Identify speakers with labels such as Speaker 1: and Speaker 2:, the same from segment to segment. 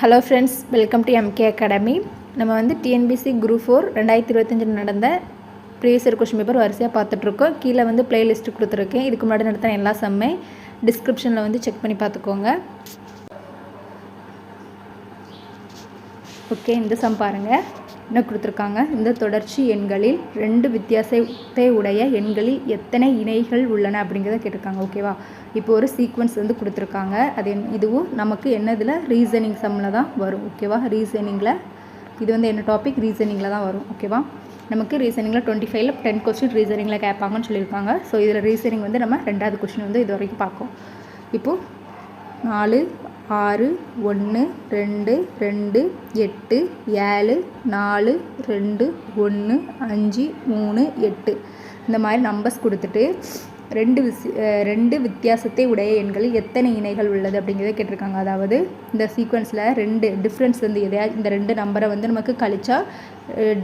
Speaker 1: Hello friends, welcome to MK academy. நம்ம வந்து TNPSC group 4 2025 நடந்த ப்ரீவியஸ் இயர் கொஸ்டின் பேப்பர் வரிசையாக பார்த்துட்ருக்கோம். கீழே வந்து பிளேலிஸ்ட்டு கொடுத்துருக்கேன். இதுக்கு முன்னாடி நடத்தின எல்லா சம்மே டிஸ்கிரிப்ஷனில் வந்து செக் பண்ணி பார்த்துக்கோங்க. ஓகே, இந்த சம் பாருங்கள். என்ன கொடுத்துருக்காங்க? இந்த தொடர்ச்சி எண்களில் 2 வித்தியாசத்தை உடைய எண்களில் எத்தனை இணைகள் உள்ளன அப்படிங்கிறத கேட்டிருக்காங்க. ஓகேவா? இப்போ ஒரு சீக்வன்ஸ் வந்து கொடுத்துருக்காங்க. அது இதுவும் நமக்கு என்னதில் ரீசனிங் சம்மில் தான் வரும். ஓகேவா? ரீசனிங்கில் இது வந்து என்ன டாபிக்? ரீசனிங்கில் தான் வரும். ஓகேவா? நமக்கு ரீசனிங்கில் 25ல் 10 கொஸ்டின் ரீசனிங்கில் கேட்பாங்கன்னு சொல்லியிருக்காங்க. ஸோ இதில் ரீசனிங் வந்து நம்ம 2வது கொஸ்டின் வந்து இது வரைக்கும் பார்ப்போம். இப்போது 4 6 1 2 2 8 7 4 2 1 5 3 8 இந்த மாதிரி நம்பர்ஸ் கொடுத்துட்டு 2 வித்தியாசத்தை உடைய எண்களில் எத்தனை இணைகள் உள்ளது அப்படிங்கிறத கேட்டிருக்காங்க. அதாவது இந்த சீக்வன்ஸில் 2 டிஃப்ரென்ஸ் வந்து எதையாவது இந்த 2 நம்பரை வந்து நமக்கு கழிச்சா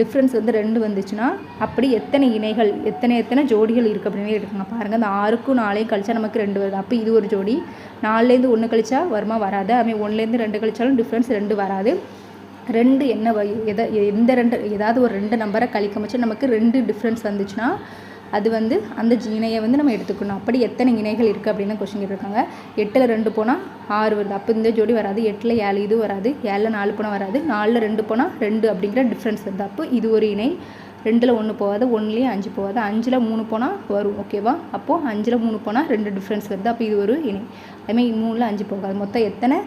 Speaker 1: டிஃப்ரென்ஸ் வந்து 2 வந்துச்சுன்னா அப்படி எத்தனை இணைகள் எத்தனை ஜோடிகள் இருக்குது அப்படின்னு கேட்டிருக்காங்க. பாருங்கள், இந்த 6க்கும் 4ஐயும் கழிச்சா நமக்கு 2 வருது. அப்போ இது ஒரு ஜோடி. 4லேருந்து 1 கழிச்சா வருமா? வராது. அதுமாதிரி 1லேருந்து 2 கழிச்சாலும் டிஃப்ரென்ஸ் 2 வராது. 2 என்ன எந்த 2 ஏதாவது ஒரு 2 நம்பரை கழிக்க வச்சு நமக்கு 2 டிஃப்ரென்ஸ் வந்துச்சுன்னா அது வந்து அந்த இணையை வந்து நம்ம எடுத்துக்கணும். அப்படி எத்தனை இணைகள் இருக்குது அப்படின்னு கொஸ்டின் கேட்டிருக்காங்க. 8ல் 2 போனால் 6 வருது. அப்போ இந்த ஜோடி வராது. 8ல் 7 இது வராது. 7ல் 4 போனால் வராது. 4ல் 2 போனால் 2 அப்படிங்கிற டிஃப்ரென்ஸ் வருது. அப்போ இது ஒரு இணை. 2ல் 1 போகாது. 1லேயும் 5 போகாது. 5ல் 3 போனால் வரும். ஓகேவா? அப்போது 5ல் 3 போனால் 2 டிஃப்ரென்ஸ் வருது. அப்போ இது ஒரு இணை. அதுமாதிரி 3ல் 5 போகாது. மொத்தம் எத்தனை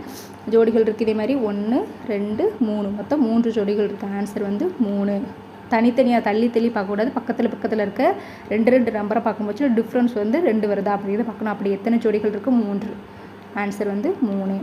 Speaker 1: ஜோடிகள் இருக்குது? இதே மாதிரி 1 2 3 மொத்தம் 3 ஜோடிகள் இருக்குது. ஆன்சர் வந்து 3. தனித்தனியாக தள்ளி பார்க்கக்கூடாது. பக்கத்தில் இருக்க 2 நம்பரை பார்க்கும்போது டிஃப்ரென்ஸ் வந்து 2 வருதா அப்படிங்கிறத பார்க்கணும். அப்படி எத்தனை ஜோடிகள் இருக்குது? 3. ஆன்சர் வந்து 3.